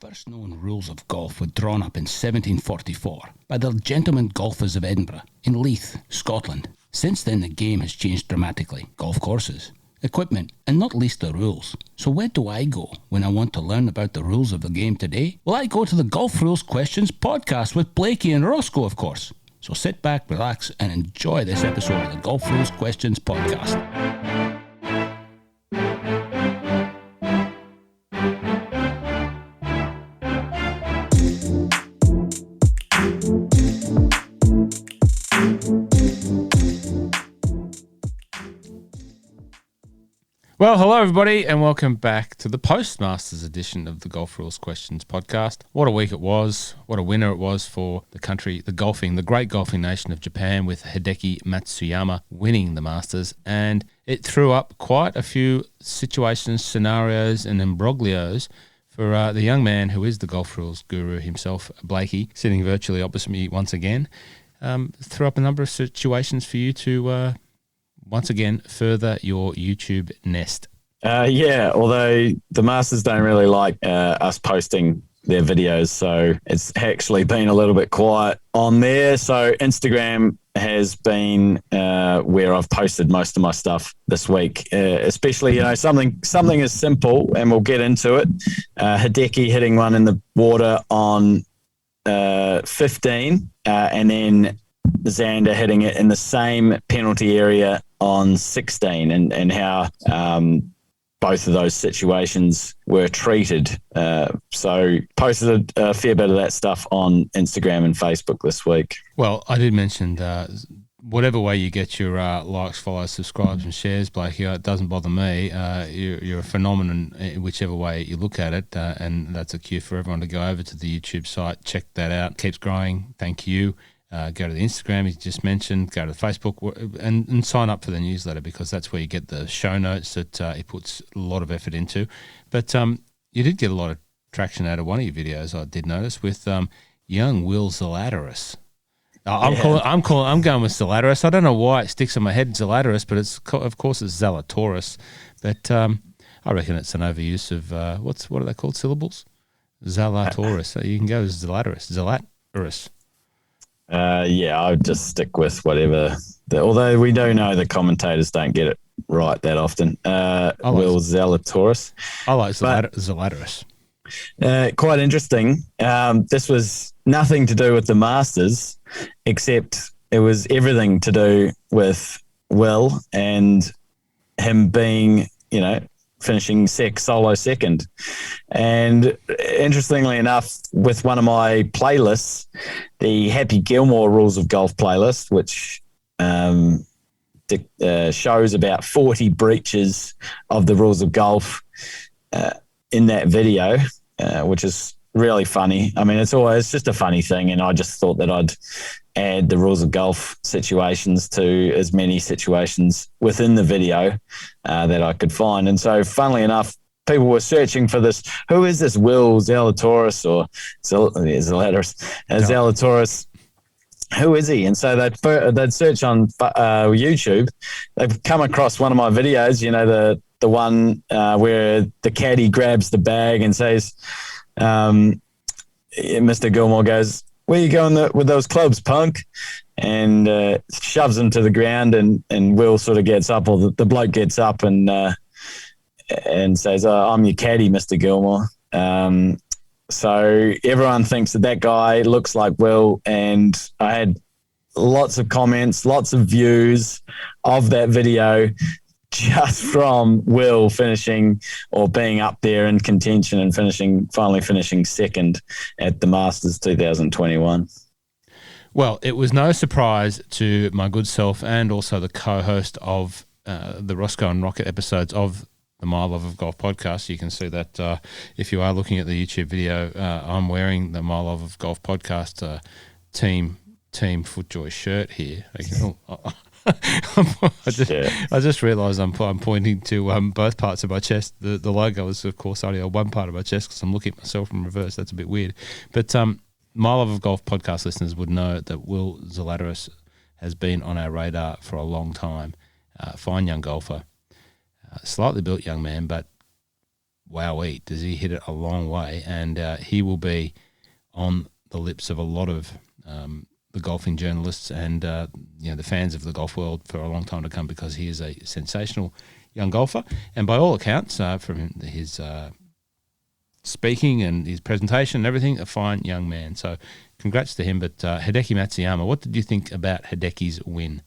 first known rules of golf were drawn up in 1744 by the Gentlemen Golfers of Edinburgh in Leith, Scotland. Since then, the game has changed dramatically. Golf courses, equipment, and not least the rules. So where do I go when I want to learn about the rules of the game today? Well, I go to the Golf Rules Questions podcast with Blakey and Roscoe, of course. So sit back, relax, and enjoy this episode of the Golf Rules Questions podcast. Well, hello everybody, and welcome back to the Postmasters edition of the Golf Rules Questions podcast. What a week it was. What a winner it was for the country, the great golfing nation of Japan, with Hideki Matsuyama winning the Masters. And it threw up quite a few situations, scenarios, and imbroglios for the young man who is the golf rules guru himself, Blakey, sitting virtually opposite me once again. Threw up a number of situations for you to once again further your YouTube nest. Although the Masters don't really like us posting their videos, so it's actually been a little bit quiet on there. So Instagram has been where I've posted most of my stuff this week, especially something as simple, and we'll get into it. Hideki hitting one in the water on 15, and then Xander hitting it in the same penalty area on 16, and how both of those situations were treated. So posted a fair bit of that stuff on Instagram and Facebook this week. Well, I did mention whatever way you get your likes, follows, subscribes, and shares, Blake, it doesn't bother me. You're a phenomenon in whichever way you look at it, and that's a cue for everyone to go over to the YouTube site, check that out. Keeps growing. Thank you. Go to the Instagram you just mentioned, go to Facebook, and sign up for the newsletter, because that's where you get the show notes that he puts a lot of effort into. But you did get a lot of traction out of one of your videos, I did notice, with young Will Zalatoris. I'm going with Zalatoris. I don't know why it sticks in my head, Zalatoris, but of course it's Zalatoris. But I reckon it's an overuse of what are they called, syllables? Zalatoris. So you can go with Zalatoris. I would just stick with whatever. Although we do know the commentators don't get it right that often. Will Zalatoris. I like Zalatoris. Quite interesting. This was nothing to do with the Masters, except it was everything to do with Will and him being, finishing solo second. And interestingly enough, with one of my playlists, the Happy Gilmore Rules of Golf playlist, which shows about 40 breaches of the rules of golf in that video, which is really funny. I mean, it's just a funny thing, and I just thought that I'd add the rules of golf situations to as many situations within the video that I could find. And so, funnily enough, people were searching for this. Who is this Will Zalatoris or Zalatoris? Who is he? And so they'd search on YouTube. They've come across one of my videos, the one where the caddy grabs the bag and says, Mr. Gilmore goes, "Where you going with those clubs, punk?" And shoves him to the ground, and Will sort of gets up, or the bloke gets up and says, "I'm your caddy, Mr. Gilmore." So everyone thinks that guy looks like Will, and I had lots of comments, lots of views of that video just from Will finishing or being up there in contention and finally finishing second at the Masters 2021. Well, it was no surprise to my good self, and also the co-host of the Roscoe and Rocket episodes of the My Love of Golf podcast. You can see that if you are looking at the YouTube video, I'm wearing the My Love of Golf podcast team FootJoy shirt here. I just realised I'm pointing to both parts of my chest. The logo is, of course, only on one part of my chest because I'm looking at myself in reverse. That's a bit weird. But My Love of Golf podcast listeners would know that Will Zalatoris has been on our radar for a long time. Fine young golfer. Slightly built young man, but wowee, does he hit it a long way. And he will be on the lips of a lot of the golfing journalists and the fans of the golf world for a long time to come, because he is a sensational young golfer, and by all accounts, from his speaking and his presentation and everything, a fine young man. So congrats to him. But Hideki Matsuyama, what did you think about Hideki's win?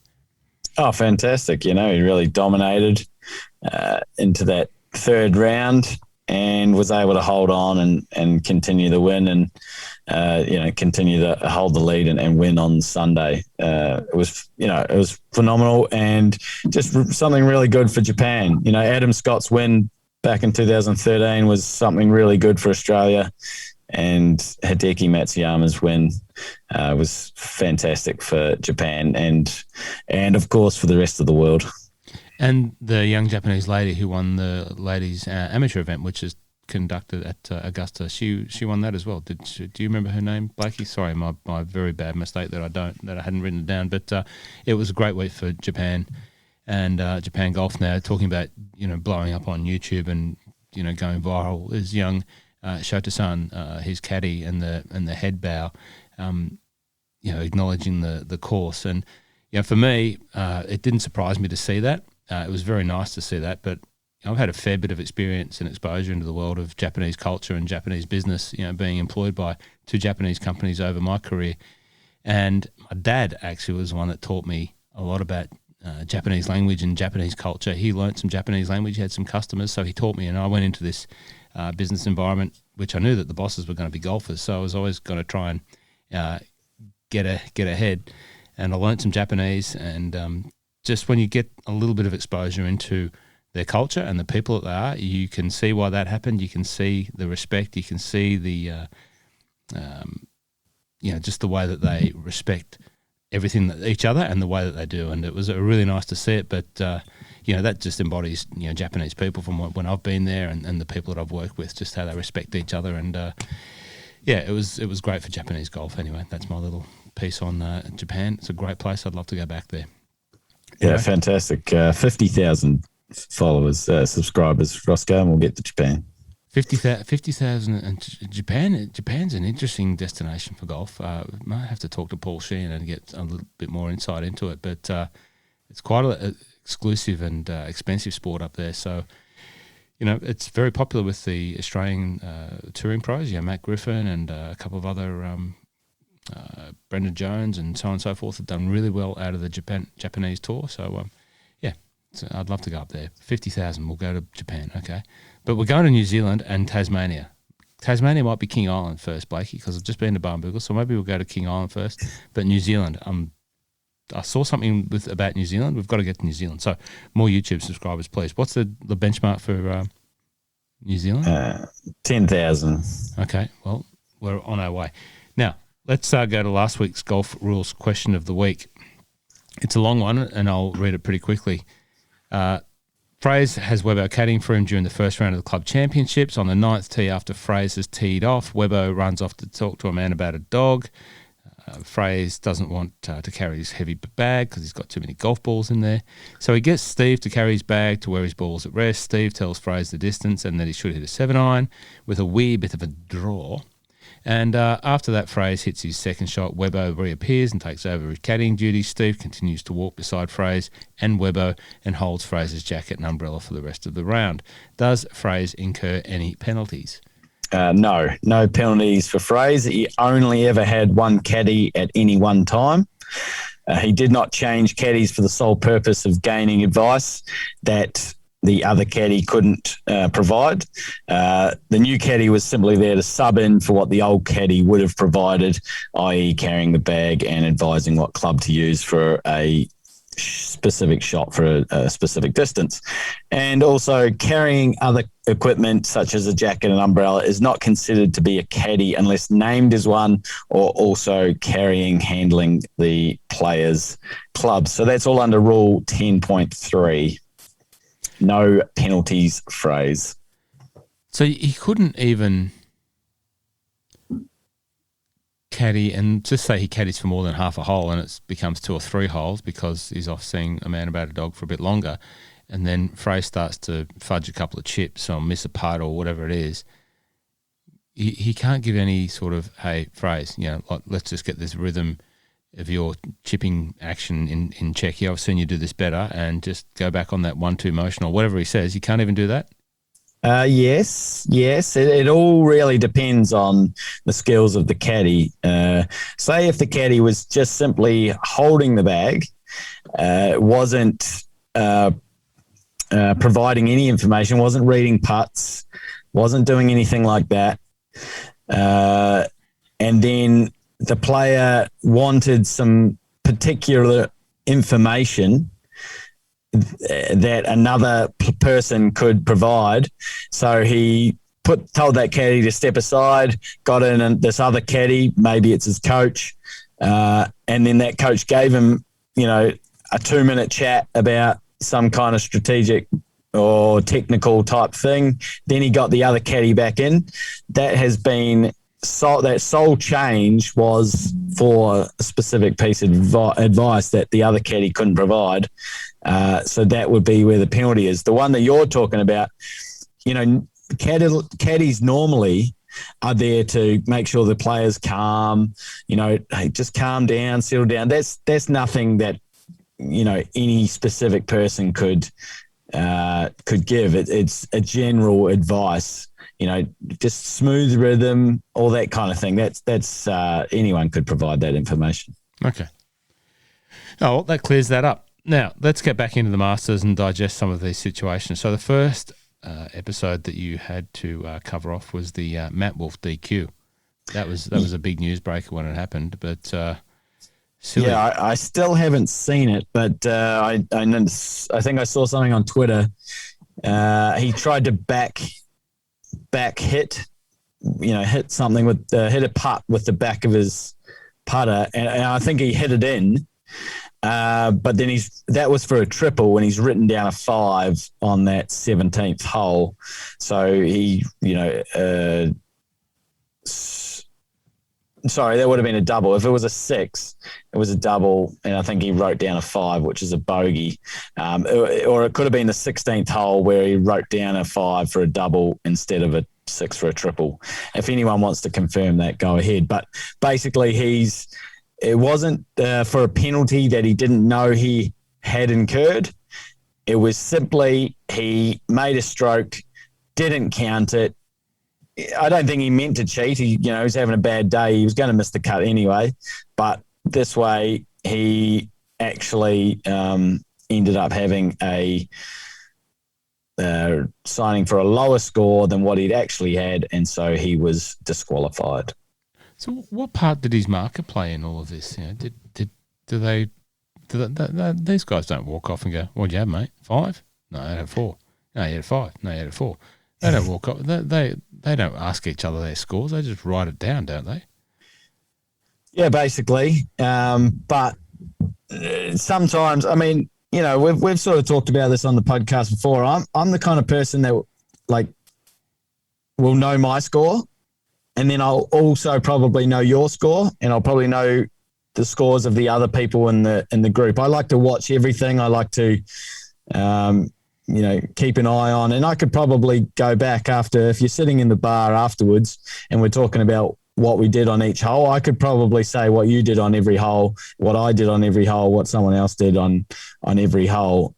Oh, fantastic. He really dominated into that third round and was able to hold on and continue the win and, continue to hold the lead and win on Sunday. It was phenomenal and just something really good for Japan. Adam Scott's win back in 2013 was something really good for Australia, and Hideki Matsuyama's win was fantastic for Japan and of course for the rest of the world. And the young Japanese lady who won the ladies' amateur event, which is conducted at Augusta, she won that as well. Do you remember her name, Blakey? Sorry, my very bad mistake that I hadn't written it down. But it was a great week for Japan and Japan golf now. Talking about blowing up on YouTube and going viral is young Shota-san, his caddy, and the head bow, acknowledging the course. And for me, it didn't surprise me to see that. It was very nice to see that, but I've had a fair bit of experience and exposure into the world of Japanese culture and Japanese business, being employed by 2 Japanese companies over my career. And my dad actually was the one that taught me a lot about Japanese language and Japanese culture. He learnt some Japanese language, he had some customers, so he taught me, and I went into this business environment, which I knew that the bosses were going to be golfers, so I was always going to try and get ahead. And I learnt some Japanese, and just when you get a little bit of exposure into their culture and the people that they are, you can see why that happened. You can see the respect. You can see the, just the way that they respect everything that each other and the way that they do. And it was really nice to see it. But that just embodies Japanese people from when I've been there and the people that I've worked with, just how they respect each other. And it was great for Japanese golf. Anyway, that's my little piece on Japan. It's a great place. I'd love to go back there. Yeah, fantastic. 50,000 followers, subscribers, Roscoe, and we'll get to Japan. 50,000 and Japan's an interesting destination for golf. Might have to talk to Paul Sheehan and get a little bit more insight into it, but it's quite an exclusive and expensive sport up there. So, it's very popular with the Australian touring pros. Matt Griffin and a couple of other Brendan Jones and so on and so forth have done really well out of the Japanese tour. So, so I'd love to go up there. 50,000, we'll go to Japan, okay? But we're going to New Zealand and Tasmania. Tasmania might be King Island first, Blakey, because I've just been to Barnbougle, so maybe we'll go to King Island first. But New Zealand, I saw something about New Zealand. We've got to get to New Zealand. So more YouTube subscribers, please. What's the benchmark for New Zealand? 10,000. Okay, well, we're on our way. Now, let's go to last week's golf rules question of the week. It's a long one, and I'll read it pretty quickly. Fraser has Webbo caddying for him during the first round of the club championships. On the 9th tee, after Fraser's teed off, Webbo runs off to talk to a man about a dog. Fraser doesn't want to carry his heavy bag because he's got too many golf balls in there. So he gets Steve to carry his bag to where his ball's at rest. Steve tells Fraser the distance and that he should hit a 7-iron with a wee bit of a draw. And after that, Fraser hits his second shot. Webbo reappears and takes over his caddying duties. Steve continues to walk beside Fraser and Webbo and holds Fraser's jacket and umbrella for the rest of the round. Does Fraser incur any penalties? No penalties for Fraser. He only ever had one caddy at any one time. He did not change caddies for the sole purpose of gaining advice that the other caddy couldn't provide. The new caddy was simply there to sub in for what the old caddy would have provided, i.e. carrying the bag and advising what club to use for a specific shot for a specific distance. And also carrying other equipment such as a jacket and umbrella is not considered to be a caddy unless named as one, or also handling the player's clubs. So that's all under Rule 10.3. No penalties, Fraser. So he couldn't even caddy, and just say he caddies for more than half a hole and it becomes 2 or 3 holes because he's off seeing a man about a dog for a bit longer, and then Fraser starts to fudge a couple of chips or miss a putt or whatever it is, he can't give any sort of, hey, Fraser, let's just get this rhythm of your chipping action in check here. I've seen you do this better, and just go back on that 1-2 motion or whatever he says. You can't even do that? Yes. It all really depends on the skills of the caddy. Say if the caddy was just simply holding the bag, wasn't providing any information, wasn't reading putts, wasn't doing anything like that, and then the player wanted some particular information that another person could provide. So he told that caddy to step aside, got in this other caddy, maybe it's his coach, and then that coach gave him, a 2-minute chat about some kind of strategic or technical type thing. Then he got the other caddy back in. That has been that sole change was for a specific piece of advice that the other caddy couldn't provide. So that would be where the penalty is. The one that you're talking about, caddies normally are there to make sure the player's calm, hey, just calm down, settle down. That's nothing that, any specific person could give. It's a general advice, just smooth rhythm, all that kind of thing. That's anyone could provide that information. Okay. Oh, well, that clears that up. Now, let's get back into the Masters and digest some of these situations. So the first episode that you had to cover off was the Matt Wollf DQ. That was a big newsbreaker when it happened, but silly. Yeah, I still haven't seen it, but I think I saw something on Twitter. He tried to back hit, hit something with hit a putt with the back of his putter, and I think he hit it in. But then that was for a triple, and he's written down a 5 on that 17th hole. So he, sorry, that would have been a double. If it was a 6, it was a double, and I think he wrote down a 5, which is a bogey. Or it could have been the 16th hole where he wrote down a 5 for a double instead of a 6 for a triple. If anyone wants to confirm that, go ahead. But basically, it wasn't for a penalty that he didn't know he had incurred. It was simply he made a stroke, didn't count it. I don't think he meant to cheat. He was having a bad day. He was going to miss the cut anyway. But this way, he actually ended up having signing for a lower score than what he'd actually had, and so he was disqualified. So what part did his marker play in all of this? These guys don't walk off and go, what'd you have, mate? 5? No, I had 4. No, you had 5. No, you had 4. They don't walk off. They don't ask each other their scores. They just write it down, don't they? Yeah, basically. But sometimes, we've sort of talked about this on the podcast before. I'm the kind of person that will know my score. And then I'll also probably know your score, and I'll probably know the scores of the other people in the group. I like to watch everything. I like to, keep an eye on. And I could probably go back if you're sitting in the bar afterwards and we're talking about what we did on each hole, I could probably say what you did on every hole, what I did on every hole, what someone else did on every hole.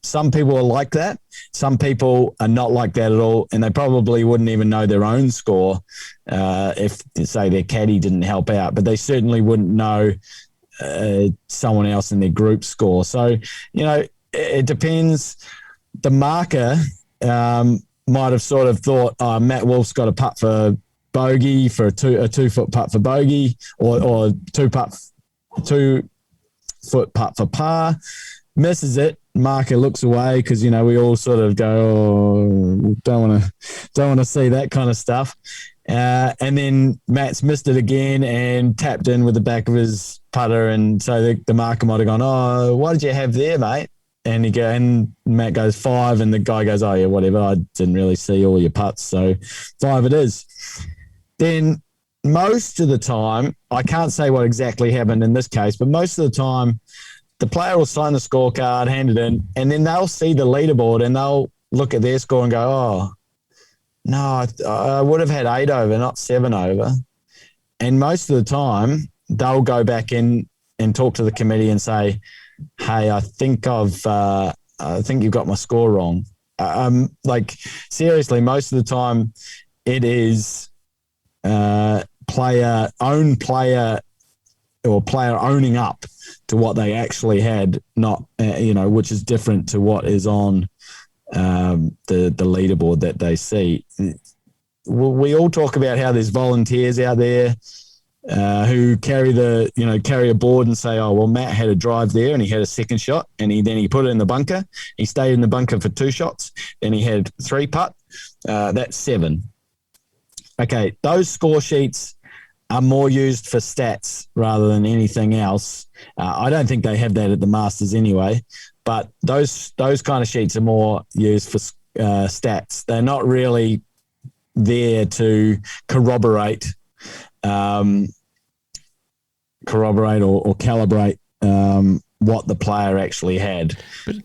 Some people are like that. Some people are not like that at all, and they probably wouldn't even know their own score if, say, their caddy didn't help out, but they certainly wouldn't know someone else in their group score. So, it depends. The marker might have sort of thought, Matt Wollf's got a putt for bogey, for a 2-foot putt for bogey, or 2-foot putt for par, misses it. Marker looks away because we all sort of go, don't want to see that kind of stuff. And then Matt's missed it again and tapped in with the back of his putter, and so the marker might have gone, oh, what did you have there, mate? And Matt goes 5, and the guy goes, oh yeah, whatever. I didn't really see all your putts, so 5 it is. Then most of the time, I can't say what exactly happened in this case, but most of the time, the player will sign the scorecard, hand it in, and then they'll see the leaderboard and they'll look at their score and go, oh, no, I would have had 8 over, not 7 over. And most of the time, they'll go back in and talk to the committee and say, hey, I think you've got my score wrong. Like, seriously, most of the time it is player owning up to what they actually had, not, which is different to what is on the leaderboard that they see. We all talk about how there's volunteers out there who carry a board and say, oh, well, Matt had a drive there and he had a second shot and then he put it in the bunker. He stayed in the bunker for 2 shots. Then he had 3 putt. That's 7. Okay, those score sheets are more used for stats rather than anything else. I don't think they have that at the Masters anyway, but those kind of sheets are more used for stats. They're not really there to corroborate or calibrate what the player actually had. But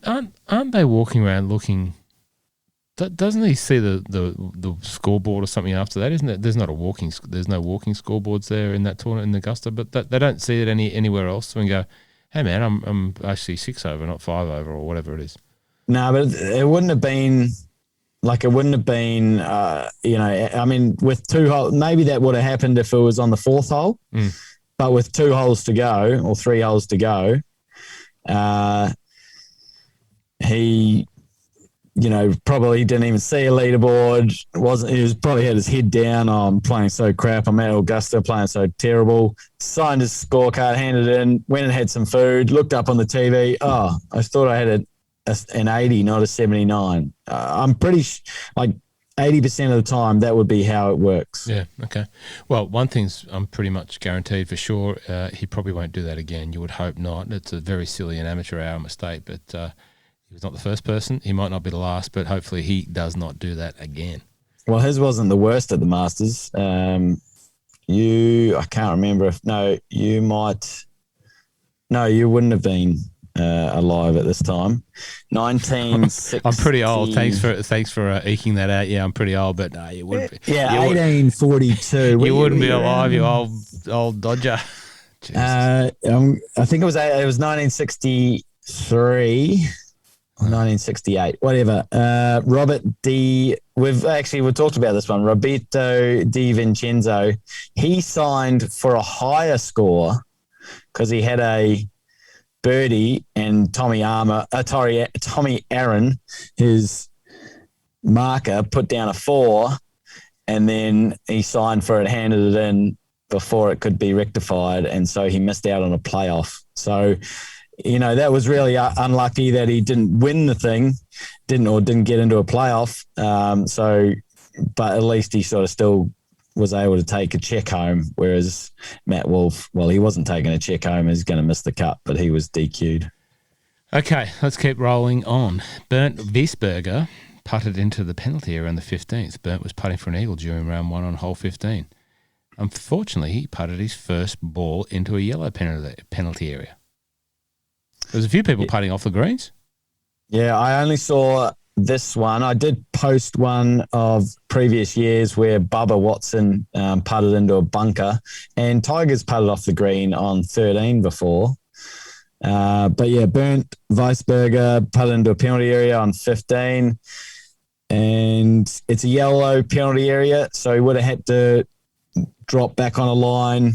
aren't they walking around looking? Doesn't he see the scoreboard or something after that? Isn't it? There's no walking scoreboards there in that tournament in Augusta, but they don't see it anywhere else and go, hey man, I'm actually 6 over, not 5 over, or whatever it is. No, but it wouldn't have been. Like, it wouldn't have been, I mean, with 2 holes, maybe that would have happened if it was on the 4th hole. But with 2 holes to go or 3 holes to go, he, probably didn't even see a leaderboard. He was probably had his head down. Oh, I'm playing so crap. I'm at Augusta playing so terrible. Signed his scorecard, handed it in, went and had some food, looked up on the TV. Oh, I thought I had an 80, not a 79. I'm pretty like 80% of the time that would be how it works. Yeah, okay. Well, one thing's I'm pretty much guaranteed for sure, he probably won't do that again. You would hope not. It's a very silly and amateur hour mistake, but he was not the first person. He might not be the last, but hopefully he does not do that again. Well, his wasn't the worst at the Masters. I can't remember you wouldn't have been alive at this time. 1960. I'm pretty old. Thanks for eking that out. Yeah, I'm pretty old, but no, you wouldn't be. Yeah, 1842. You wouldn't be alive, you old dodger. I think it was 1963 or 1968, whatever. Robert D. We've talked about this one. Roberto Di Vincenzo. He signed for a higher score because he had a birdie, and Tommy Aaron, his marker, put down a 4, and then he signed for it, handed it in before it could be rectified, and so he missed out on a playoff. So, that was really unlucky that he didn't win the thing, didn't get into a playoff. But at least he sort of still was able to take a check home, whereas Matt Wollf, well, he wasn't taking a check home. He's going to miss the cut, but he was DQ'd. Okay, let's keep rolling on. Bernd Wiesberger putted into the penalty area on the 15th. Bernd was putting for an eagle during round 1 on hole 15. Unfortunately, he putted his first ball into a yellow penalty area. There's a few people putting off the greens. Yeah, I only saw this one. I did post one of previous years where Bubba Watson putted into a bunker, and Tigers putted off the green on 13 before. But yeah, Bernd Wiesberger putted into a penalty area on 15, and it's a yellow penalty area, so he would have had to drop back on a line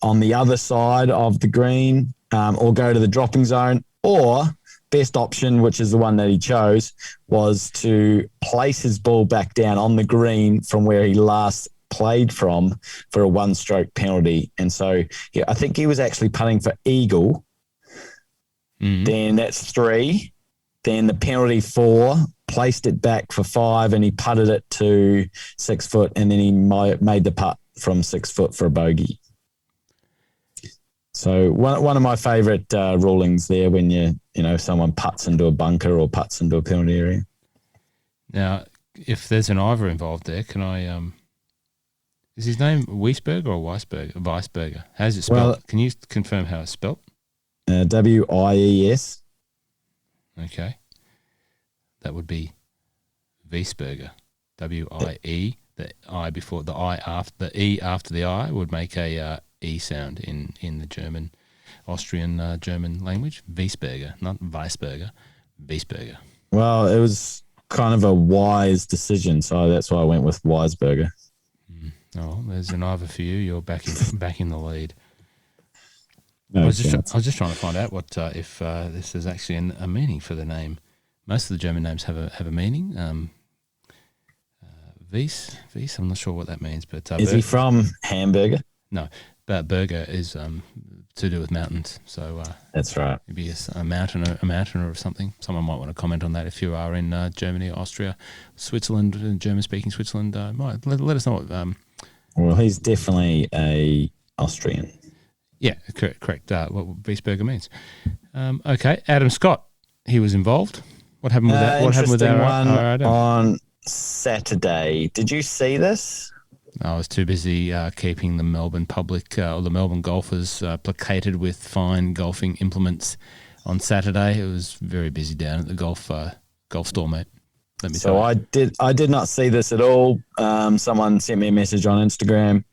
on the other side of the green, or go to the dropping zone, or best option, which is the one that he chose, was to place his ball back down on the green from where he last played from for a 1-stroke penalty. And so I think he was actually putting for eagle. Then that's 3. Then the penalty 4, placed it back for 5, and he putted it to 6 foot, and then he made the putt from 6 foot for a bogey. So one of my favourite rulings there, when someone putts into a bunker or putts into a penalty area. Now, if there's an either involved there, can I? Is his name Wiesberger or Weisberger? How's it spelled? Well, can you confirm how it's spelled? Wies. Okay. That would be Wiesberger. W-I-E. The I before the I after the E after the I would make a E sound in the German, Austrian German language. Wiesberger, not Weisberger. Wiesberger. Well, it was kind of a wise decision, so that's why I went with Weisberger. Oh, there's an either for you. You're back in the lead. No I was chance. just trying to find out what if this is actually a meaning for the name. Most of the German names have a meaning. Wies, I'm not sure what that means, but Is he from Hamburger? No, but Berger is to do with mountains. So That's right. maybe a mountainer or something. Someone might want to comment on that if you are in Germany, Austria, Switzerland, German-speaking Switzerland. Might let us know what. Well, he's definitely a Austrian. Yeah, correct. What Wiesberger means. Okay, Adam Scott. He was involved. What happened with that? What happened with our Adam? On Saturday? Did you see this? I was too busy keeping the Melbourne public or the Melbourne golfers placated with fine golfing implements on Saturday. It was very busy down at the golf store, mate. Let me tell you. I did not see this at all. Someone sent me a message on Instagram.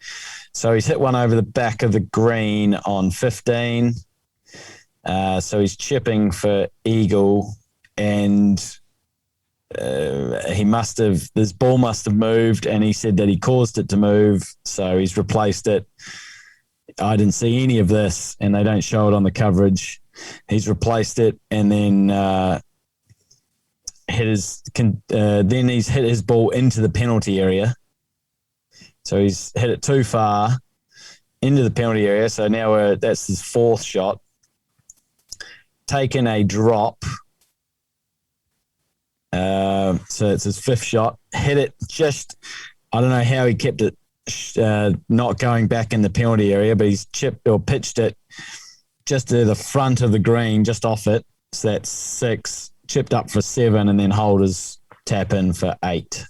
So he's hit one over the back of the green on 15. So he's chipping for eagle, and this ball must have moved, and he said that he caused it to move, so he's replaced it. I didn't see any of this, and they don't show it on the coverage. He's replaced it, and then he's hit his ball into the penalty area. So he's hit it too far into the penalty area. So now that's his fourth shot. Taken a drop. So it's his fifth shot. Hit it just, I don't know how he kept it not going back in the penalty area, but he's chipped or pitched it just to the front of the green, just off it. So that's 6, chipped up for 7, and then holders tap in for 8.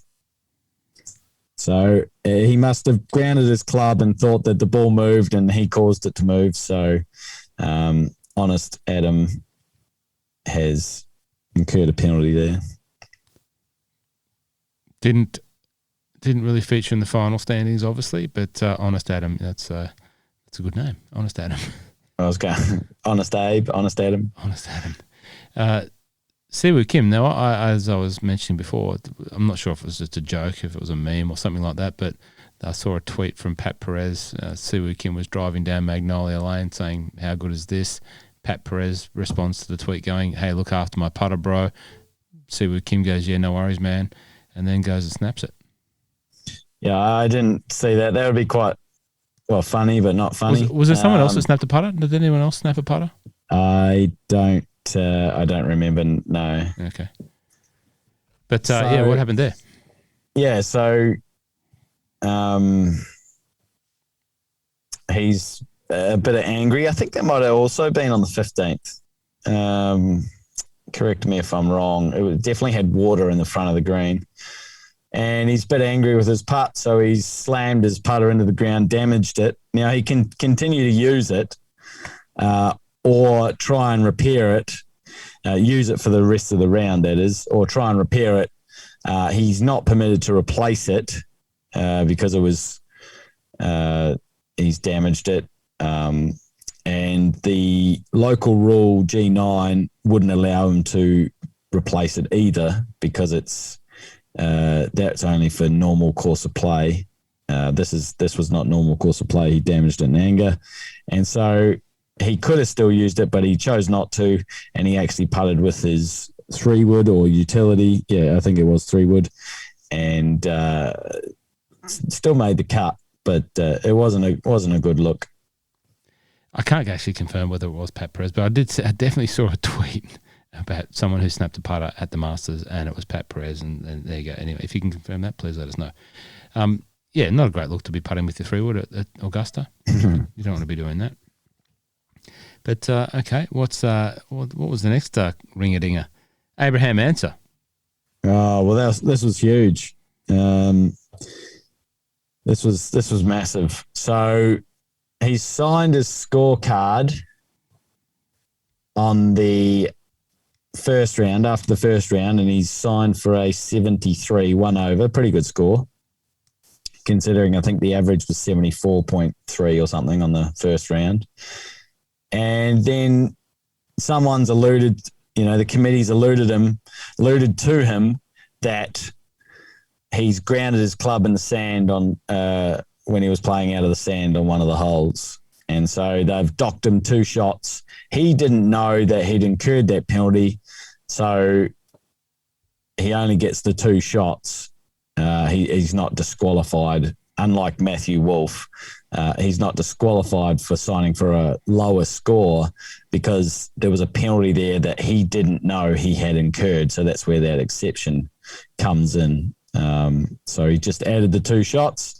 So he must have grounded his club and thought that the ball moved, and he caused it to move. So honest Adam has incurred a penalty there. Didn't really feature in the final standings, obviously, but Honest Adam, that's a good name, Honest Adam. I was going Honest Abe, Honest Adam. Honest Adam. Siwoo Kim, now, as I was mentioning before, I'm not sure if it was just a joke, if it was a meme or something like that, but I saw a tweet from Pat Perez. Siwoo Kim was driving down Magnolia Lane saying, "How good is this?" Pat Perez responds to the tweet going, "Hey, look after my putter, bro." Siwoo Kim goes, "Yeah, no worries, man," and then goes and snaps it. Yeah, I didn't see that. That would be quite, funny, but not funny. Was there someone else that snapped a putter? Did anyone else snap a putter? I don't remember. No. Okay. But yeah, what happened there? Yeah, so he's a bit angry. I think that might have also been on the 15th. Correct me if I'm wrong. It definitely had water in the front of the green. And he's a bit angry with his putt, so he's slammed his putter into the ground, damaged it. Now he can continue to use it or try and repair it, use it for the rest of the round, that is, or try and repair it. He's not permitted to replace it because it was he's damaged it. And the local rule G9 wouldn't allow him to replace it either because that's only for normal course of play. This was not normal course of play. He damaged it in anger, and so he could have still used it, but he chose not to, and he actually putted with his 3-wood or utility. Yeah, I think it was 3-wood, and still made the cut, but it wasn't a good look. I can't actually confirm whether it was Pat Perez, but I definitely saw a tweet about someone who snapped a putter at the Masters, and it was Pat Perez, and there you go. Anyway, if you can confirm that, please let us know. Yeah, not a great look to be putting with your 3-wood at Augusta. You don't want to be doing that. But okay, what was the next ring-a-dinger? Abraham Answer. Oh well, this was huge. This was massive. So he signed his scorecard on the first round, after the first round, and he's signed for a 73, 1 over. Pretty good score, considering I think the average was 74.3 or something on the first round. And then someone's alluded, the committee's alluded to him that he's grounded his club in the sand on when he was playing out of the sand on one of the holes. And so they've docked him 2 shots. He didn't know that he'd incurred that penalty, so he only gets the 2 shots. He's not disqualified, unlike Matthew Wollf. He's not disqualified for signing for a lower score because there was a penalty there that he didn't know he had incurred. So that's where that exception comes in. So he just added the 2 shots,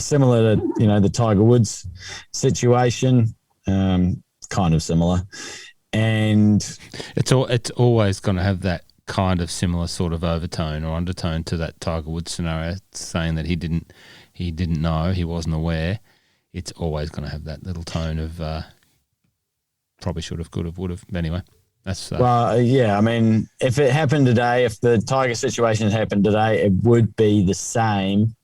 similar to the Tiger Woods situation, kind of similar, and it's always going to have that kind of similar sort of overtone or undertone to that Tiger Woods scenario, saying that he didn't know, he wasn't aware. It's always going to have that little tone of probably should have, could have, would have. Anyway. Well, yeah, I mean, if it happened today, if the Tiger situation had happened today, it would be the same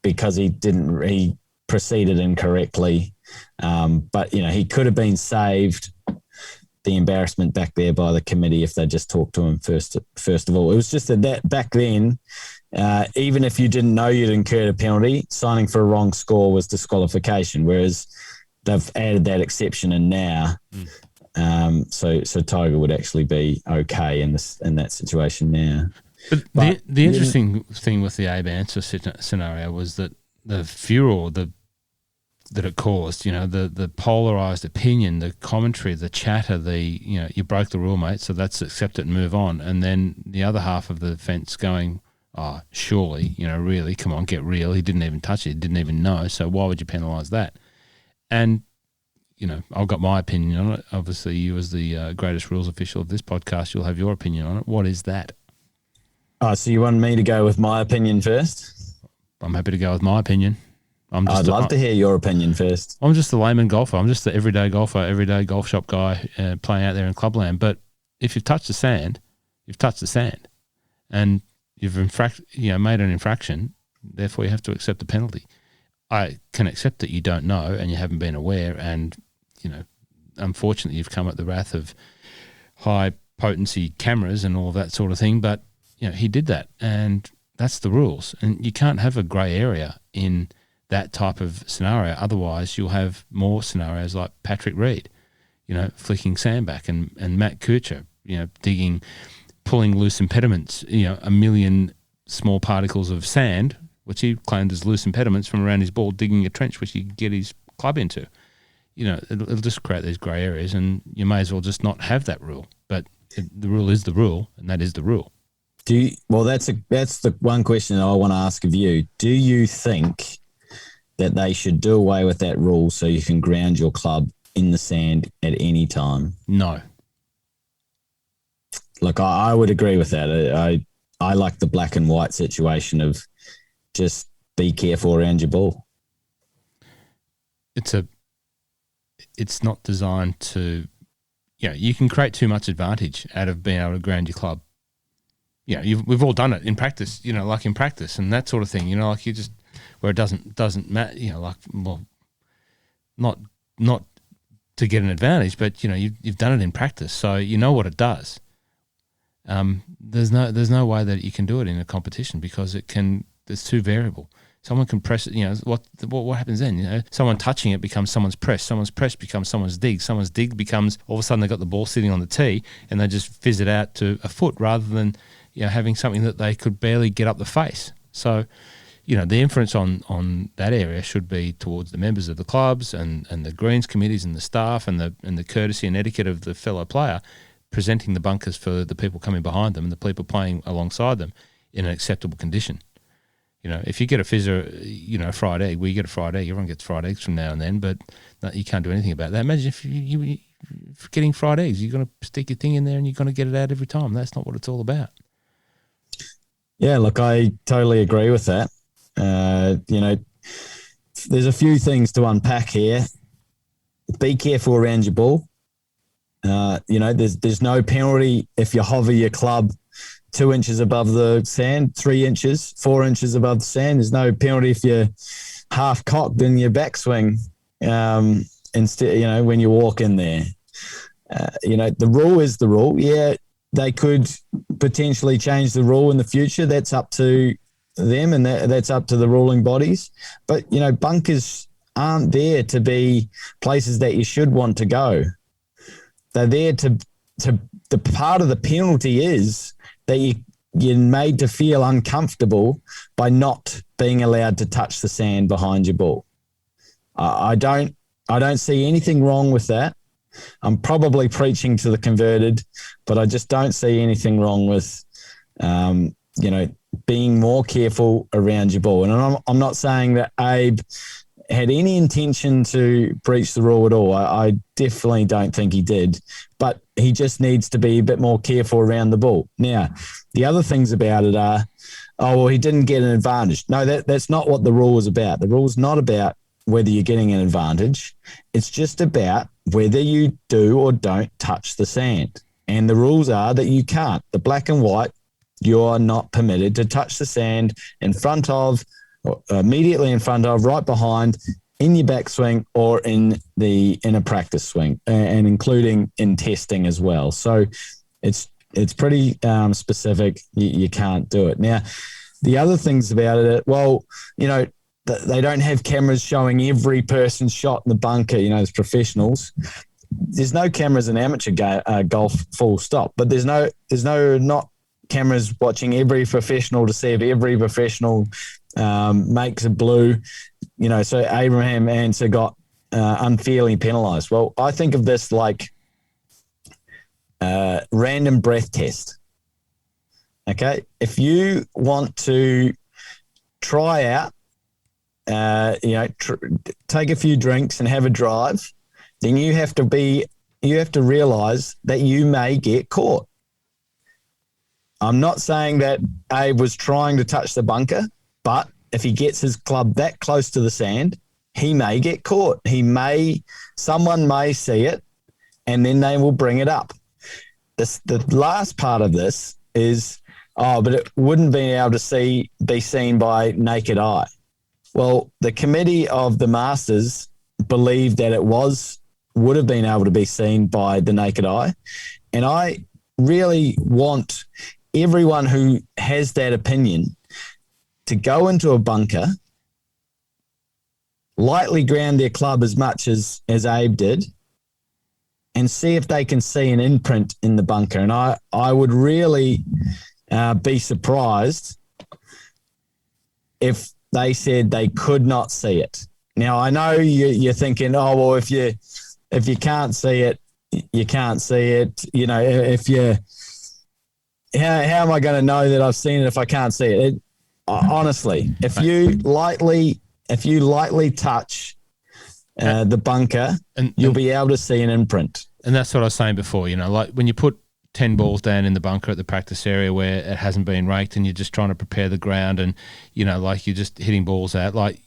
because he proceeded incorrectly. But, he could have been saved the embarrassment back there by the committee if they just talked to him first of all. It was just that back then, even if you didn't know you'd incurred a penalty, signing for a wrong score was disqualification, whereas they've added that exception in now. So Tiger would actually be okay in that situation now. But the interesting thing with the Abe Answer scenario was that the furor that it caused, the polarised opinion, the commentary, the chatter, you broke the rule, mate, so let's accept it and move on. And then the other half of the fence going, oh, surely, really, come on, get real. He didn't even touch it. He didn't even know. So why would you penalise that? And, I've got my opinion on it. Obviously, you as the greatest rules official of this podcast, you'll have your opinion on it. What is that? Oh, so you want me to go with my opinion first? I'm happy to go with my opinion. I'd love to hear your opinion first. I'm just a layman golfer. I'm just the everyday golfer, everyday golf shop guy playing out there in clubland. But if you've touched the sand, you've touched the sand. And you've made an infraction, therefore you have to accept the penalty. I can accept that you don't know and you haven't been aware, and unfortunately you've come at the wrath of high potency cameras and all of that sort of thing, but he did that, and that's the rules, and you can't have a grey area in that type of scenario. Otherwise you'll have more scenarios like Patrick Reed, flicking sand back, and Matt Kuchar, pulling loose impediments, a million small particles of sand, which he claimed as loose impediments from around his ball, digging a trench which he could get his club into. It'll just create these grey areas, and you may as well just not have that rule. But the rule is the rule, and that is the rule. That's the one question that I want to ask of you. Do you think that they should do away with that rule so you can ground your club in the sand at any time? No. Look, I would agree with that. I like the black and white situation of just be careful around your ball. It's not designed to, you can create too much advantage out of being able to ground your club. We've all done it in practice, like in practice and that sort of thing, like you just, where it doesn't matter, not to get an advantage, but you've done it in practice, so you know what it does. There's no way that you can do it in a competition because it's too variable. Someone can press it, what happens then? Someone touching it becomes someone's press becomes someone's dig becomes, all of a sudden they've got the ball sitting on the tee and they just fizz it out to a foot rather than having something that they could barely get up the face. So, the inference on that area should be towards the members of the clubs and the greens committees and the staff and the courtesy and etiquette of the fellow player, presenting the bunkers for the people coming behind them and the people playing alongside them in an acceptable condition. If you get a fizzer, fried egg, you get a fried egg. Everyone gets fried eggs from now and then, but you can't do anything about that. Imagine if you're getting fried eggs, you're going to stick your thing in there and you're going to get it out every time. That's not what it's all about. Yeah, look, I totally agree with that. There's a few things to unpack here. be careful around your ball. There's no penalty if you hover your club 2 inches above the sand, 3 inches, 4 inches above the sand. There's no penalty if you're half cocked in your backswing. Instead, when you walk in there, the rule is the rule. Yeah, they could potentially change the rule in the future. That's up to them, and that's up to the ruling bodies. But bunkers aren't there to be places that you should want to go. They're there to the part of the penalty is that you're made to feel uncomfortable by not being allowed to touch the sand behind your ball. I don't see anything wrong with that. I'm probably preaching to the converted, but I just don't see anything wrong with, being more careful around your ball. And I'm not saying that Abe had any intention to breach the rule at all. I definitely don't think he did, but he just needs to be a bit more careful around the ball. Now, the other things about it are, he didn't get an advantage. No, that's not what the rule is about. The rule is not about whether you're getting an advantage. It's just about whether you do or don't touch the sand. And the rules are that you can't. The black and white, you're not permitted to touch the sand in front of, immediately in front of, right behind, in your backswing, or in a practice swing, and including in testing as well. So it's pretty specific. You can't do it. Now, the other things about it, they don't have cameras showing every person's shot in the bunker, as professionals. There's no cameras in amateur golf, full stop. But there's not cameras watching every professional to see if every professional makes a blue. So Abraham Answer got unfairly penalised. Well, I think of this like random breath test. Okay, if you want to try out, take a few drinks and have a drive, then you have to realise that you may get caught. I'm not saying that Abe was trying to touch the bunker, but if he gets his club that close to the sand, he may get caught. Someone may see it, and then they will bring it up. The last part of this is, but it wouldn't be able to be seen by naked eye. Well, the committee of the Masters believed that it would have been able to be seen by the naked eye. And I really want everyone who has that opinion to go into a bunker, lightly ground their club as much as Abe did, and see if they can see an imprint in the bunker. And I would really be surprised if they said they could not see it. Now, I know you're thinking, if you can't see it, you can't see it. How am I going to know that I've seen it if I can't see it? Honestly, if you lightly touch the bunker, you'll be able to see an imprint. And that's what I was saying before. Like when you put 10 balls down in the bunker at the practice area where it hasn't been raked, and you're just trying to prepare the ground, and like you're just hitting balls out. Like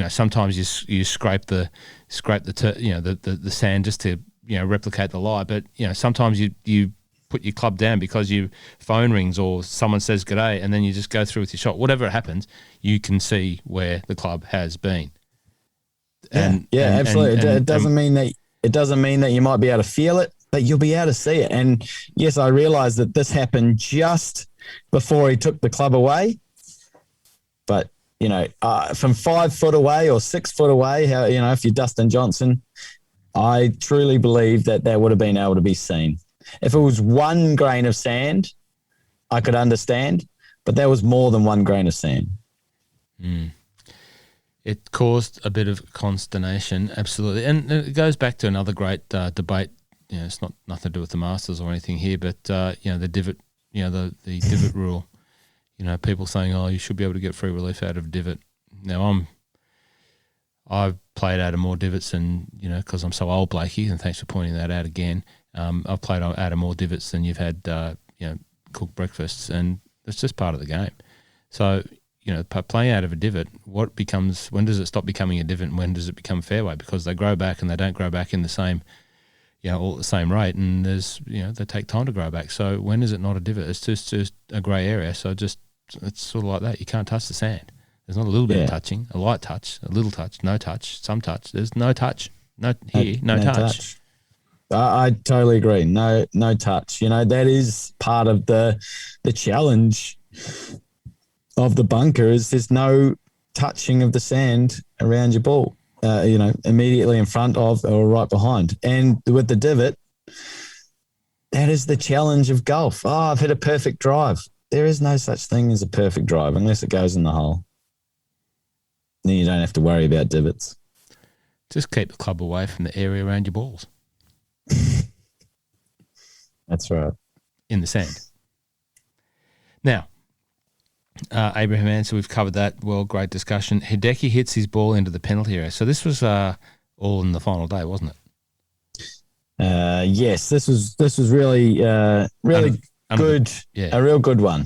sometimes you scrape the sand just to replicate the lie, but sometimes you put your club down because your phone rings or someone says g'day, and then you just go through with your shot. Whatever happens, you can see where the club has been. Absolutely. It doesn't mean that you might be able to feel it, but you'll be able to see it. And yes, I realise that this happened just before he took the club away, but from 5 foot away or 6 foot away, if you're Dustin Johnson, I truly believe that would have been able to be seen. If it was 1 grain of sand, I could understand, but there was more than 1 grain of sand. It caused a bit of consternation, absolutely. And it goes back to another great debate. It's not nothing to do with the Masters or anything here, but the divot, the divot rule. People saying, you should be able to get free relief out of a divot. Now, I've played out of more divots than, because I'm so old, Blakey, and thanks for pointing that out again. I've played out of more divots than you've had, cooked breakfasts, and it's just part of the game. So, playing out of a divot, when does it stop becoming a divot and when does it become fairway? Because they grow back and they don't grow back in the same, all at the same rate, and they take time to grow back. So when is it not a divot? It's just a grey area. So it's sort of like that. You can't touch the sand. There's not a little bit of touching, a light touch, a little touch, no touch, some touch. There's no touch, no touch. I totally agree. No touch. That is part of the challenge of the bunker is there's no touching of the sand around your ball, immediately in front of or right behind. And with the divot, that is the challenge of golf. Oh, I've hit a perfect drive. There is no such thing as a perfect drive unless it goes in the hole. Then you don't have to worry about divots. Just keep the club away from the area around your balls. That's right. In the sand. Now, Abraham Answer, we've covered that. Well, great discussion. Hideki hits his ball into the penalty area. So this was all in the final day, wasn't it? Yes, this was really good. Yeah. A real good one.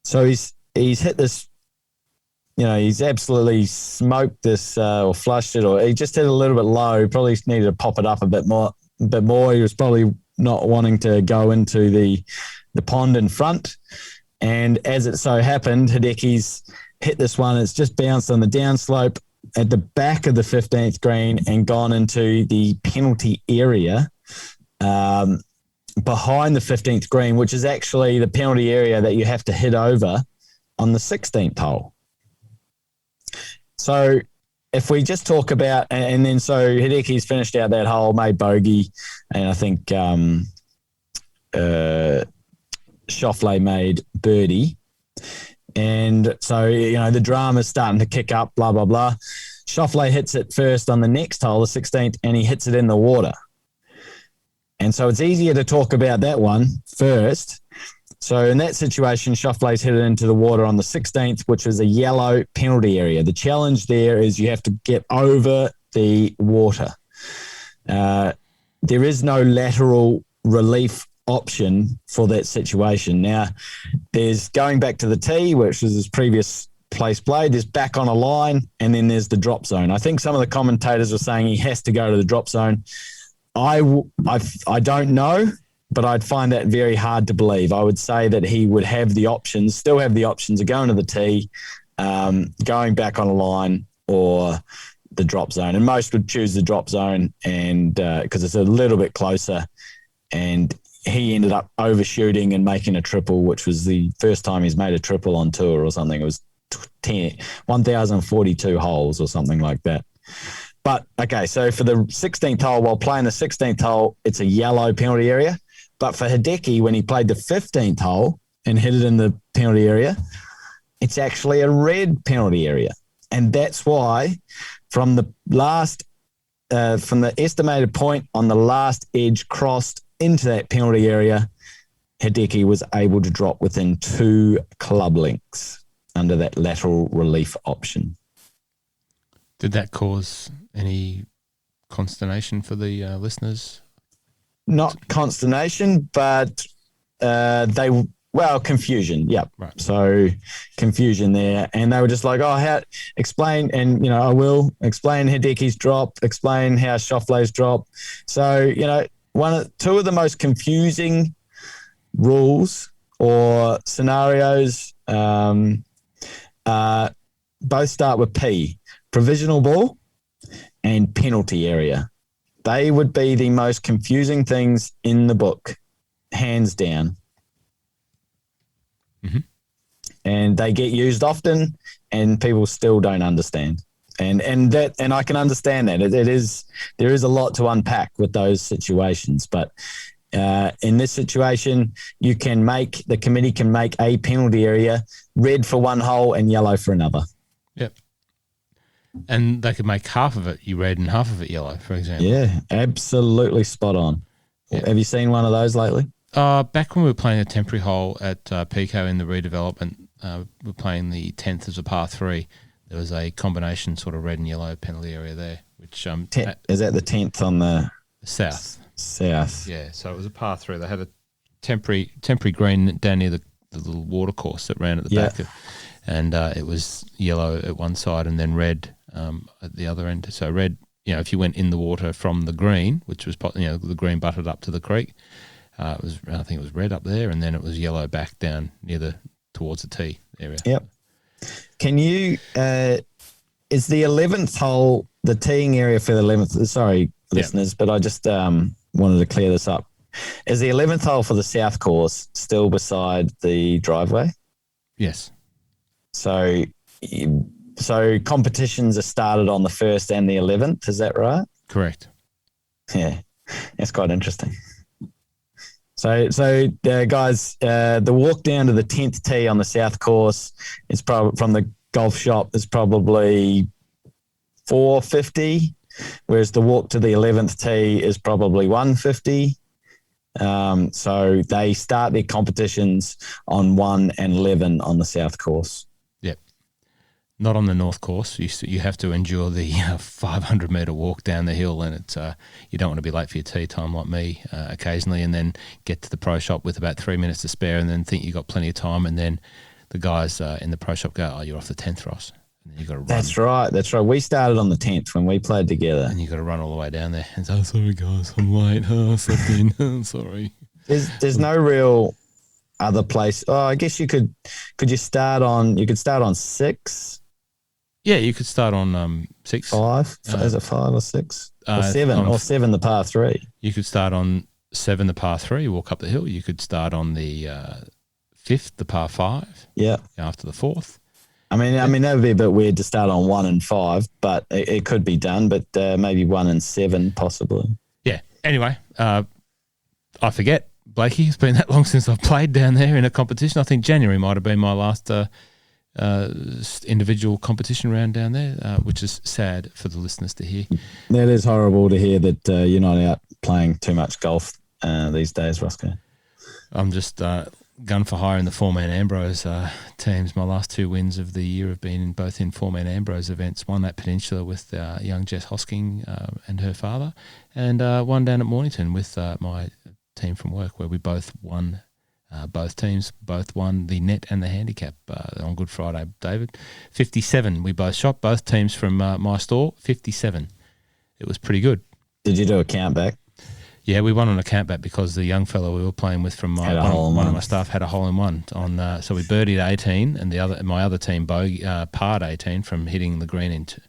So he's hit this. He's absolutely smoked this or flushed it, or he just hit it a little bit low. He probably needed to pop it up a bit more. He was probably not wanting to go into the pond in front. And as it so happened, Hideki's hit this one. It's just bounced on the downslope at the back of the 15th green and gone into the penalty area behind the 15th green, which is actually the penalty area that you have to hit over on the 16th hole. So if we just talk about, and then so Hideki's finished out that hole, made bogey, and I think Schauffele made birdie. And so, the drama's starting to kick up, blah, blah, blah. Schauffele hits it first on the next hole, the 16th, and he hits it in the water. And so it's easier to talk about that one first. So in that situation, Schauffele's hit it into the water on the 16th, which is a yellow penalty area. The challenge there is you have to get over the water. There is no lateral relief option for that situation. Now, there's going back to the tee, which was his previous place played. There's back on a line, and then there's the drop zone. I think some of the commentators were saying he has to go to the drop zone. I don't know, but I'd find that very hard to believe. I would say that he would have the options, still have the options of going to the tee, going back on a line, or the drop zone. And most would choose the drop zone, and because it's a little bit closer. And he ended up overshooting and making a triple, which was the first time he's made a triple on tour or something. It was 1,042 holes or something like that. But, okay, so for the 16th hole, while playing the 16th hole, it's a yellow penalty area. But for Hideki, when he played the 15th hole and hit it in the penalty area, it's actually a red penalty area. And that's why from the estimated point on the last edge crossed into that penalty area, Hideki was able to drop within 2 club lengths under that lateral relief option. Did that cause any consternation for the listeners? Not consternation, but confusion. Yep. Right. So confusion there. And they were just like, explain. And, I will explain Hideki's drop, explain how Schauffele's drop. So, two of the most confusing rules or scenarios both start with P, provisional ball and penalty area. They would be the most confusing things in the book, hands down. Mm-hmm. And they get used often, and people still don't understand. And I can understand that. There is a lot to unpack with those situations. But in this situation, the committee can make a penalty area red for one hole and yellow for another. Yep. And they could make half of it red and half of it yellow, for example. Yeah, absolutely spot on. Yep. Have you seen one of those lately? Back when we were playing a temporary hole at Pico in the redevelopment, we were playing the 10th as a par 3. There was a combination sort of red and yellow penalty area there. Which is that the 10th on the south? South. Yeah, so it was a par 3. They had a temporary green down near the little water course that ran at the back, and it was yellow at one side and then red at the other end. So red, if you went in the water from the green, which was the green butted up to the creek, I think it was red up there, and then it was yellow back down towards the tee area. Yep. Can you? Is the 11th hole the teeing area for the 11th? Sorry, listeners, but I just wanted to clear this up. Is the 11th hole for the south course still beside the driveway? Yes. So competitions are started on the 1st and the 11th. Is that right? Correct. Yeah, that's quite interesting. So guys, the walk down to the 10th tee on the south course is probably from the golf shop is probably $450, whereas the walk to the 11th tee is probably $150. So they start their competitions on 1 and 11 on the south course. Yep. Not on the north course. You have to endure the 500-metre walk down the hill, and it's you don't want to be late for your tee time like me occasionally, and then get to the pro shop with about 3 minutes to spare, and then think you've got plenty of time, and then the guys in the pro shop go, "Oh, you're off the 10th, Ross." And then you got to run. That's right. We started on the 10th when we played together, and you got to run all the way down there. And so, sorry guys, I'm late. Oh, slept in. Sorry. There's no real other place. Oh, I guess you could. Could you start on? You could start on 6. Yeah, you could start on 6. 5. Is it 5 or 6 or 7? Or 7 the par 3. You could start on 7 the par 3. Walk up the hill. You could start on the 5th the par 5. Yeah. After the 4th. I mean that would be a bit weird to start on 1 and 5, but it could be done. But maybe 1 and 7 possibly. Yeah. Anyway, I forget, Blakey. It's been that long since I've played down there in a competition. I think January might have been my last individual competition round down there, which is sad for the listeners to hear. That is horrible to hear that you're not out playing too much golf these days, Roscoe. I'm just gun for hire in the 4-man Ambrose teams. My last 2 wins of the year have been both in 4-man Ambrose events, one at Peninsula with young Jess Hosking and her father, and one down at Mornington with my team from work, where we both won. Both teams both won the net and the handicap on Good Friday, David. 57 we both shot, both teams from my store, 57. It was pretty good. Did you do a count back? Yeah, we won on a count back because the young fellow we were playing with from one of my staff had a hole in one on. So we birdied 18, and my other team bogey parred 18 from hitting the green in 2.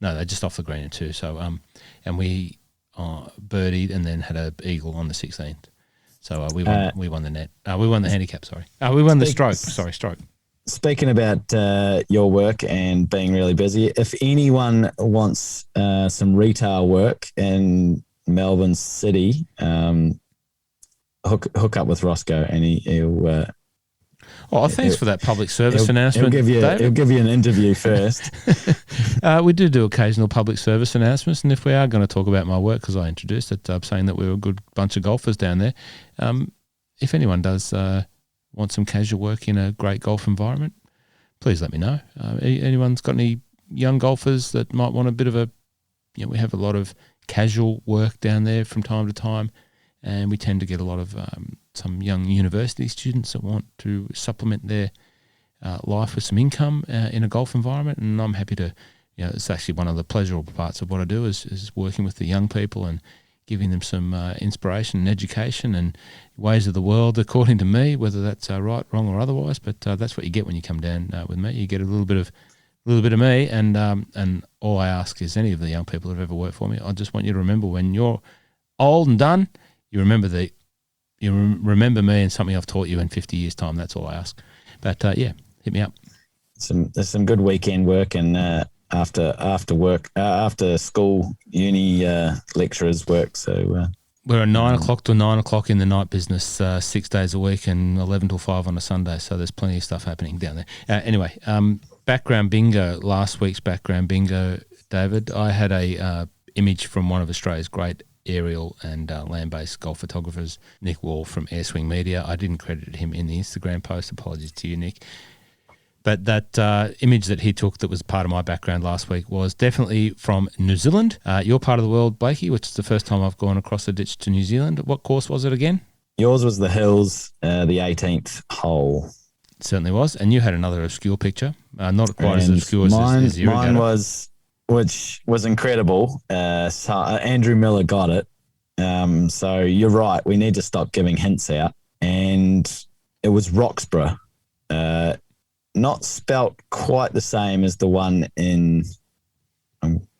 No, they just off the green in 2. So and we birdied and then had an eagle on the 16th. So we won the net. We won the handicap. Sorry, we won the stroke. Sorry, stroke. Speaking about your work and being really busy, if anyone wants some retail work in Melbourne City, hook up with Roscoe, and he'll. Thanks for that public service announcement. He'll give you an interview first. We do occasional public service announcements, and if we are going to talk about my work, because I introduced it, saying that we were a good bunch of golfers down there, if anyone does want some casual work in a great golf environment, please let me know. Anyone's got any young golfers that might want a bit of a, we have a lot of casual work down there from time to time, and we tend to get a lot of some young university students that want to supplement their life with some income in a golf environment, and I'm happy to, it's actually one of the pleasurable parts of what I do is working with the young people and giving them some inspiration and education and ways of the world, according to me, whether that's right, wrong, or otherwise. But that's what you get when you come down with me. You get a little bit of me, and all I ask is any of the young people that have ever worked for me, I just want you to remember when you're old and done, you remember me and something I've taught you in 50 years' time. That's all I ask. But hit me up. There's some good weekend work and after work, after school, uni lecturers work. So we're a 9 o'clock to 9 o'clock in the night business, 6 days a week, and 11 till 5 on a Sunday. So there's plenty of stuff happening down there. Anyway, background bingo. Last week's background bingo, David. I had a image from one of Australia's great aerial and land-based golf photographers, Nick Wollf from Airswing Media. I didn't credit him in the Instagram post. Apologies to you, Nick. But that image that he took that was part of my background last week was definitely from New Zealand. Your part of the world, Blakey, which is the first time I've gone across the ditch to New Zealand. What course was it again? Yours was the Hills, the 18th hole. It certainly was. And you had another obscure picture. Not quite as obscure as your Mine was, which was incredible. So Andrew Miller got it. So you're right. We need to stop giving hints out. And it was Roxburgh. Not spelt quite the same as the one in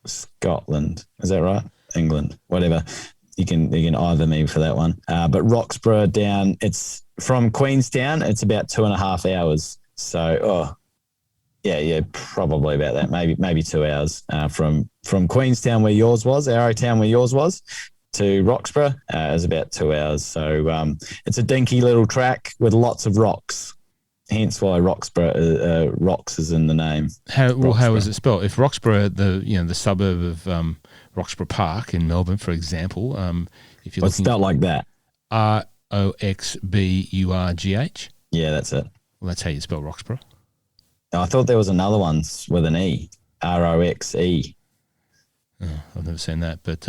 Scotland. Is that right? England, whatever. You can either me for that one. But Roxburgh down, it's from Queenstown. It's about 2.5 hours. So, yeah, probably about that. Maybe 2 hours from Queenstown where yours was, Arrowtown where yours was, to Roxburgh is about 2 hours. So it's a dinky little track with lots of rocks. Hence why Roxburgh, rocks is in the name. How is it spelled? If Roxburgh, the suburb of Roxburgh Park in Melbourne, for example, if you're it's spelled like that. Roxburgh. Yeah, that's it. Well, that's how you spell Roxburgh. I thought there was another one with an E, Roxe. Oh, I've never seen that, but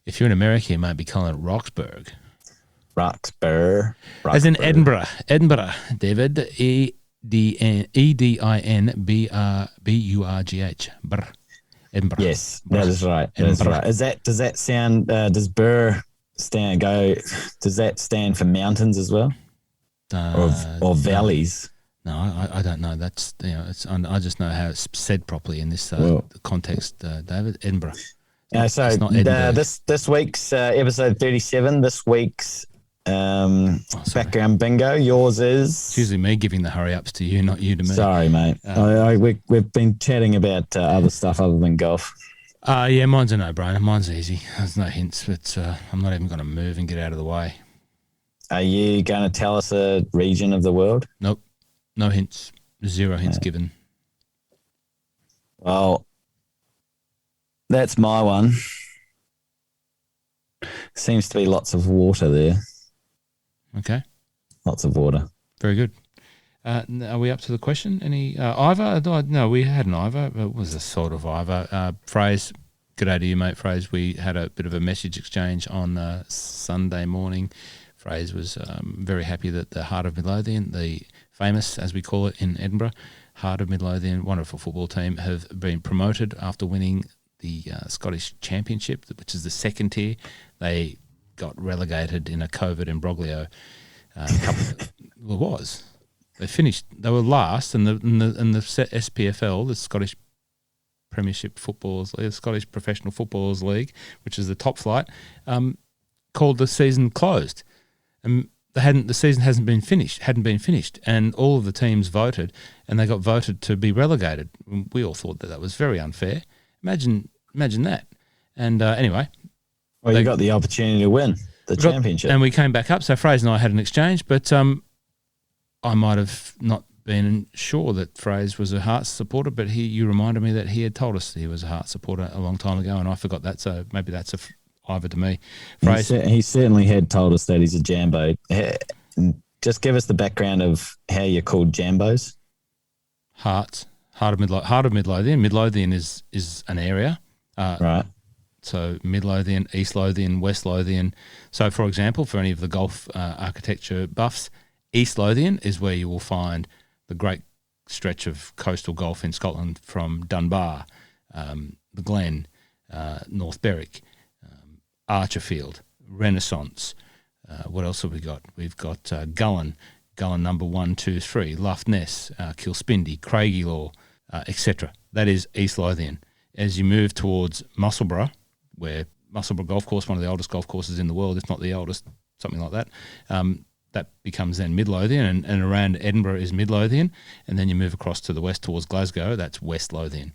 if you're in America, you might be calling it Roxburgh. Roxburgh. As in Edinburgh, David, Edinburgh. Edinburgh. Yes, that is right. That is right. Does that sound? Does Burr stand go? Does that stand for mountains as well, or valleys? No, I don't know. That's I just know how it's said properly in this context, David. Edinburgh. So this week's episode 37. This week's background bingo. Yours is. It's usually me giving the hurry ups to you, not you to me. Sorry, mate. We've been chatting about other stuff other than golf. Yeah, mine's a no-brainer. Mine's easy. There's no hints, but I'm not even going to move and get out of the way. Are you going to tell us a region of the world? Nope. No hints. 0 hints given. Well, that's my one. Seems to be lots of water there. Okay. Lots of water. Very good. Are we up to the question? Any Ivor? No, we had an Ivor. It was a sort of Ivor. Phrase, good day to you, mate. Phrase, we had a bit of a message exchange on Sunday morning. Phrase was very happy that the Heart of Midlothian, the famous, as we call it in Edinburgh, Heart of Midlothian, wonderful football team, have been promoted after winning the Scottish Championship, which is the second tier. They got relegated in a COVID imbroglio. It was. They finished. They were last, and the SPFL, the Scottish Premiership Footballers, the Scottish Professional Footballers League, which is the top flight, called the season closed. The season hadn't been finished, and all of the teams voted, and they got voted to be relegated. We all thought that was very unfair. Imagine that. And anyway, well, you got the opportunity to win the championship, and we came back up. So Fraser and I had an exchange, but I might have not been sure that Fraser was a Hearts supporter, but you reminded me that he had told us that he was a Hearts supporter a long time ago, and I forgot that. So maybe that's Ivor to me. Fraser, he certainly had told us that he's a Jambo. Just give us the background of how you're called Jambos. Heart of Midlothian. Midlothian is an area, right? So Midlothian, East Lothian, West Lothian. So, for example, for any of the golf architecture buffs, East Lothian is where you will find the great stretch of coastal golf in Scotland from Dunbar, the Glen, North Berwick, Archerfield, Renaissance. What else have we got? We've got Gullen number 1, 2, 3, Lough Ness, Kilspindy, Craigielaw, etc. That is East Lothian. As you move towards Musselburgh, where Musselburgh Golf Course, one of the oldest golf courses in the world, if not the oldest, something like that, that becomes then Midlothian, and around Edinburgh is Midlothian, and then you move across to the west towards Glasgow, that's West Lothian.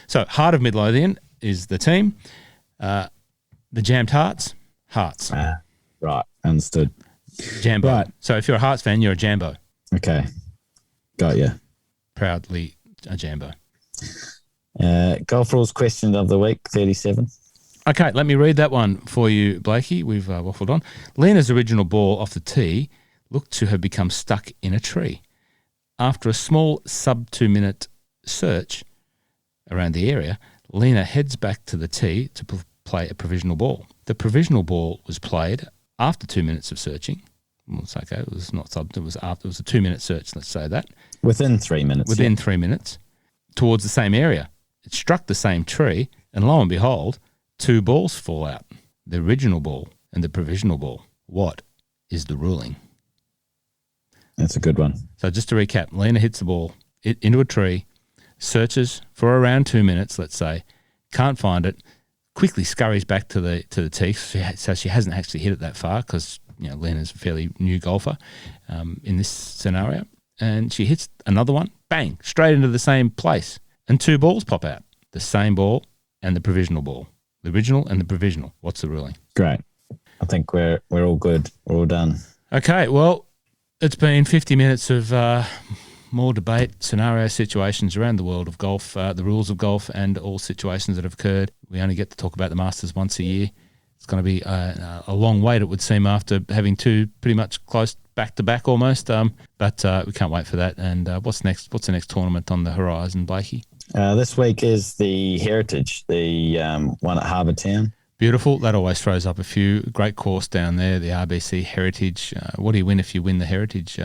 So Heart of Midlothian is the team. The Jammed Hearts. Right, understood. Jambo. Right. So if you're a Hearts fan, you're a Jambo. Okay, got you. Proudly a Jambo. Golf rules question of the week, 37. Okay, let me read that one for you, Blakey. We've waffled on. Lena's original ball off the tee looked to have become stuck in a tree. After a small sub-2-minute search around the area, Lena heads back to the tee to play a provisional ball. The provisional ball was played after 2 minutes of searching, well, it's okay, it was not sub, it was after, it was a 2-minute search, let's say that. Within 3 minutes. Within 3 minutes, towards the same area. It struck the same tree, and lo and behold, 2 balls fall out. The original ball and the provisional ball. What is the ruling? That's a good one. So just to recap, Lena hits the ball into a tree, searches for around 2 minutes, let's say, can't find it, quickly scurries back to the tee, so she hasn't actually hit it that far because Lena's a fairly new golfer in this scenario, and she hits another one, bang, straight into the same place, and 2 balls pop out, the same ball and the provisional ball, the original and the provisional. What's the ruling? Great. I think we're all good. We're all done. Okay, well, it's been 50 minutes of more debate, scenario situations around the world of golf, the rules of golf, and all situations that have occurred. We only get to talk about the Masters once a year. It's going to be a long wait, it would seem, after having 2 pretty much close back-to-back almost. But we can't wait for that. And what's next? What's the next tournament on the horizon, Blakey? This week is the Heritage, the one at Harbour Town. Beautiful. That always throws up a few. Great course down there, the RBC Heritage. What do you win if you win the Heritage,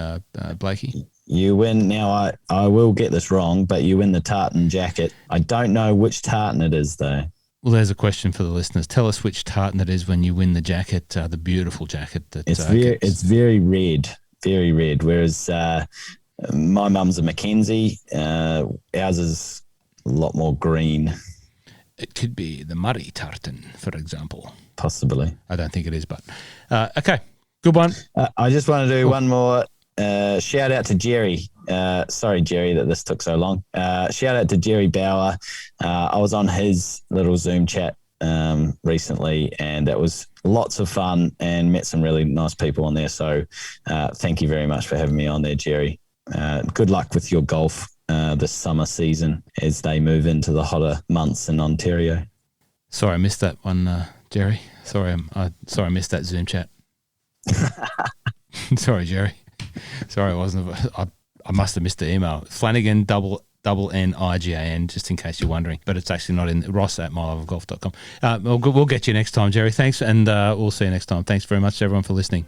Blakey? You win. Now, I will get this wrong, but you win the tartan jacket. I don't know which tartan it is, though. Well, there's a question for the listeners. Tell us which tartan it is when you win the jacket, the beautiful jacket. It's very red, very red, whereas my mum's a Mackenzie. Ours is a lot more green. It could be the Murray tartan, for example. Possibly. I don't think it is, but okay, good one. I just want to do one more shout out to Jerry. Sorry, Jerry, that this took so long. Shout out to Jerry Bauer. I was on his little Zoom chat recently, and it was lots of fun and met some really nice people on there. So thank you very much for having me on there, Jerry. Good luck with your golf this summer season as they move into the hotter months in Ontario. Sorry, I missed that one, Jerry. Sorry, I missed that Zoom chat. Sorry, Jerry. Sorry, I wasn't. I must have missed the email. Flanagan _NIGAN, just in case you're wondering, but it's actually not in Ross at myloveofgolf.com. We'll get you next time, Jerry. Thanks, and we'll see you next time. Thanks very much, everyone, for listening.